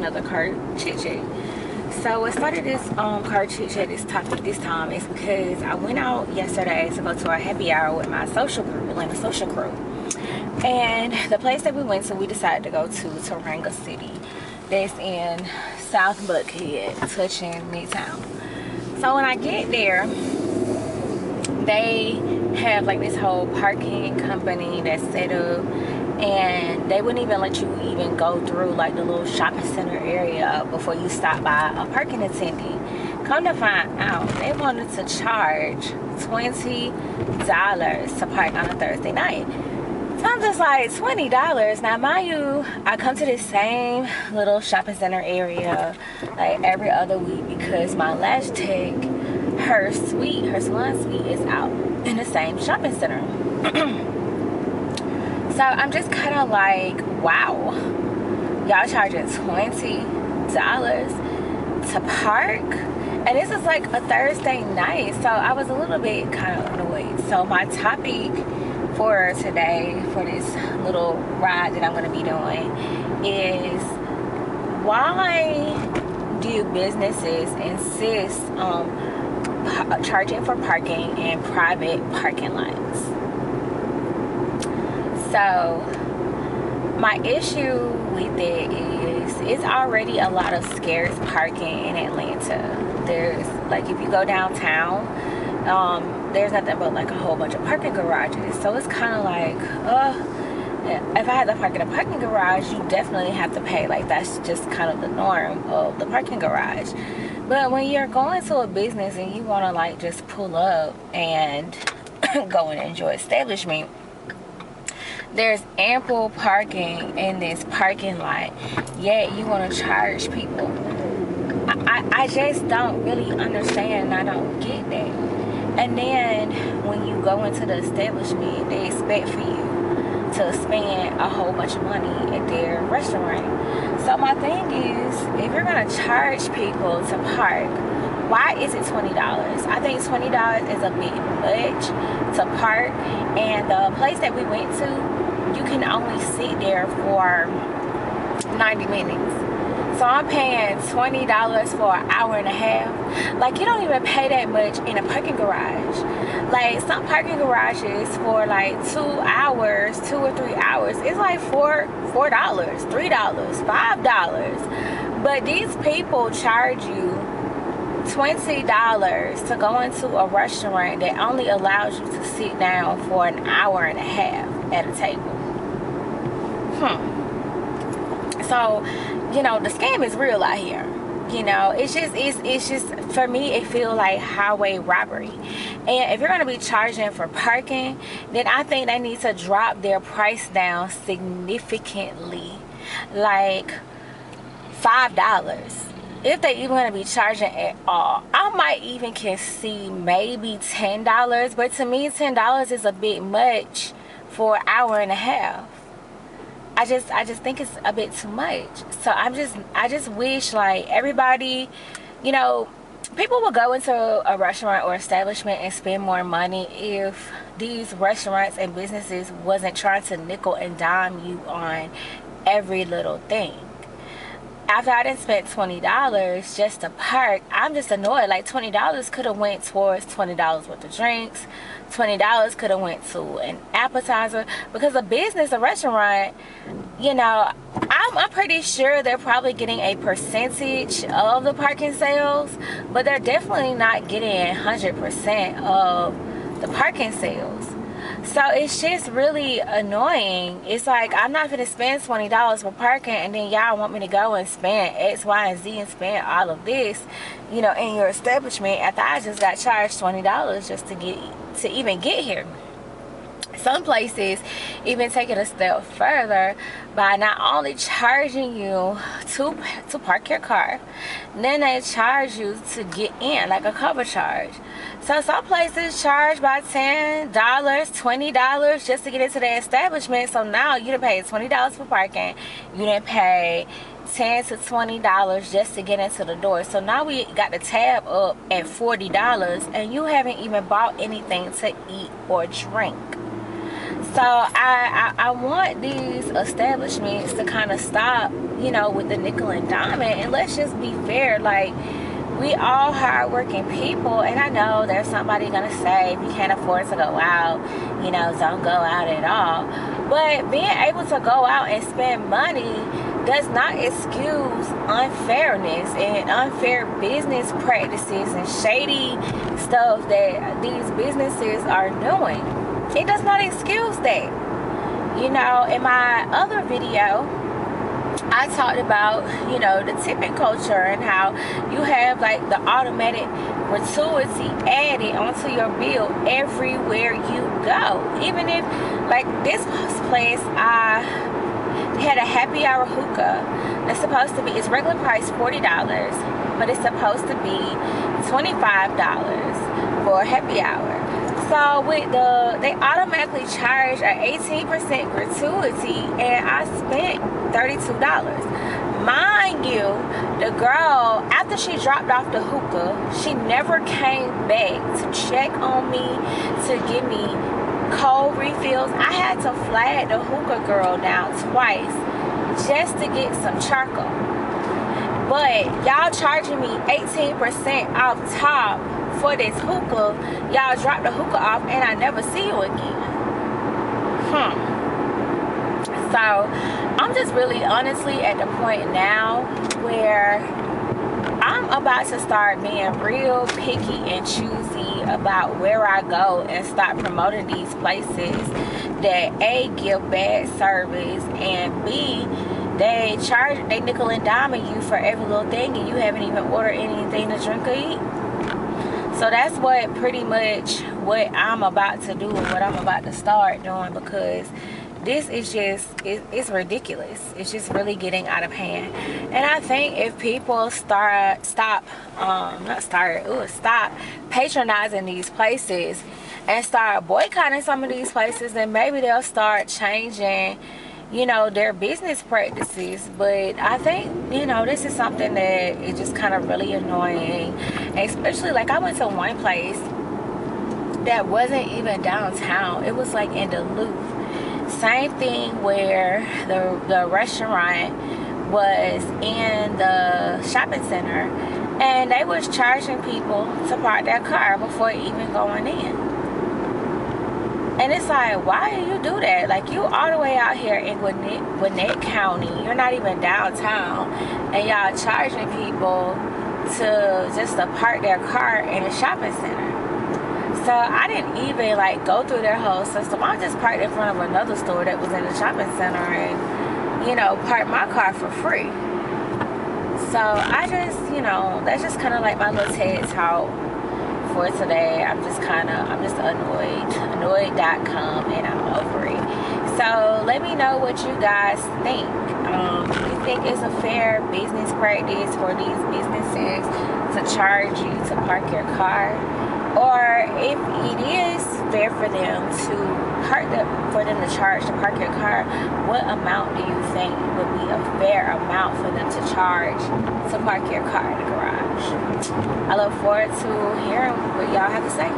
another car chit chat. So what started this car chit chat, this topic this time, is because I went out yesterday to go to a happy hour with my social group, Atlanta social crew. And the place that we went to, we decided to go to Taranga City. That's in South Buckhead, touching Midtown. So when I get there, they have like this whole parking company that's set up, and they wouldn't even let you even go through like the little shopping center area before you stop by a parking attendant. Come to find out, they wanted to charge $20 to park on a Thursday night. So I'm just like, $20? Now mind you, I come to this same little shopping center area like every other week because my lash tech, her salon suite is out in the same shopping center. So I'm just kind of like, wow, y'all charging $20 to park? And this is like a Thursday night, so I was a little bit kind of annoyed. So my topic for today, for this little ride that I'm going to be doing, is why do businesses insist on charging for parking in private parking lots? So my issue with it is it's already a lot of scarce parking in Atlanta. There's like, if you go downtown, there's nothing but like a whole bunch of parking garages. So it's kind of like, if I had to park in a parking garage, you definitely have to pay. Like, that's just kind of the norm of the parking garage. But when you're going to a business and you want to like just pull up and go and enjoy establishment, there's ample parking in this parking lot, yet you want to charge people. I just don't really understand. I don't get that. And then when you go into the establishment, they expect for you to spend a whole bunch of money at their restaurant. So my thing is, if you're going to charge people to park, why is it $20? I think $20 is a bit much to park. And the place that we went to, you can only sit there for 90 minutes. So I'm paying $20 for an hour and a half. Like, you don't even pay that much in a parking garage. Like, some parking garages for like 2 hours, 2 or 3 hours, it's like $4, $3, $5. But these people charge you $20 to go into a restaurant that only allows you to sit down for an hour and a half at a table. So, you know, the scam is real out here. You know, it's just for me, it feels like highway robbery. And if you're going to be charging for parking, then I think they need to drop their price down significantly, like $5. If they even going to be charging at all. I might even can see maybe $10, but to me $10 is a bit much for an hour and a half. I just think it's a bit too much. So I just wish like everybody, you know, people would go into a restaurant or establishment and spend more money if these restaurants and businesses wasn't trying to nickel and dime you on every little thing. After I done spent $20 just to park, I'm just annoyed. Like, $20 could have went towards $20 worth of drinks. $20 could have went to an appetizer. Because a business, a restaurant, you know, I'm pretty sure they're probably getting a percentage of the parking sales, but they're definitely not getting 100% of the parking sales. So it's just really annoying. It's like, I'm not going to spend $20 for parking, and then y'all want me to go and spend X, Y, and Z and spend all of this, you know, in your establishment after I just got charged $20 just to even get here. Some places even take it a step further by not only charging you to park your car, then they charge you to get in, like a cover charge. So some places charge by $10, $20 just to get into the establishment. So now you done paid $20 for parking, you done pay $10 to $20 just to get into the door. So now we got the tab up at $40, and you haven't even bought anything to eat or drink. So So I want these establishments to kind of stop, you know, with the nickel and dime, and let's just be fair. Like, we all hardworking people, and I know there's somebody gonna say, if you can't afford to go out, you know, don't go out at all. But being able to go out and spend money does not excuse unfairness and unfair business practices and shady stuff that these businesses are doing. It does not excuse that. You know, in my other video, I talked about, you know, the tipping culture and how you have like the automatic gratuity added onto your bill everywhere you go. Even if, like this place, I had a happy hour hookah that's supposed to be, it's regular price $40, but it's supposed to be $25 for a happy hour. So with they automatically charge an 18% gratuity, and I spent $32. Mind you, the girl, after she dropped off the hookah, she never came back to check on me, to give me cold refills. I had to flag the hookah girl down twice just to get some charcoal. But y'all charging me 18% off top for this hookah. Y'all drop the hookah off and I never see you again. So I'm just really honestly at the point now where I'm about to start being real picky and choosy about where I go and stop promoting these places that A, give bad service, and B, they nickel and dime you for every little thing, and you haven't even ordered anything to drink or eat. So that's what pretty much what I'm about to do and what I'm about to start doing, because this is just, it's ridiculous. It's just really getting out of hand. And I think if people stop patronizing these places and start boycotting some of these places, then maybe they'll start changing, you know, their business practices. But I think, you know, this is something that is just kind of really annoying. And especially, like, I went to one place that wasn't even downtown. It was like in Duluth. Same thing, where the restaurant was in the shopping center, and they was charging people to park their car before even going in. And it's like, why do you do that? Like, you all the way out here in Gwinnett County, you're not even downtown, and y'all charging people to park their car in a shopping center. So I didn't even like go through their whole system. I just parked in front of another store that was in the shopping center and, you know, parked my car for free. So I just, you know, that's just kind of like my little TED talk for today. I'm just annoyed.com, and I'm over it. So let me know what you guys think. Do you think it's a fair business practice for these businesses to charge you to park your car? Or if it is fair for them to charge to park your car, what amount do you think would be a fair amount for them to charge to park your car in the garage? I look forward to hearing what y'all have to say.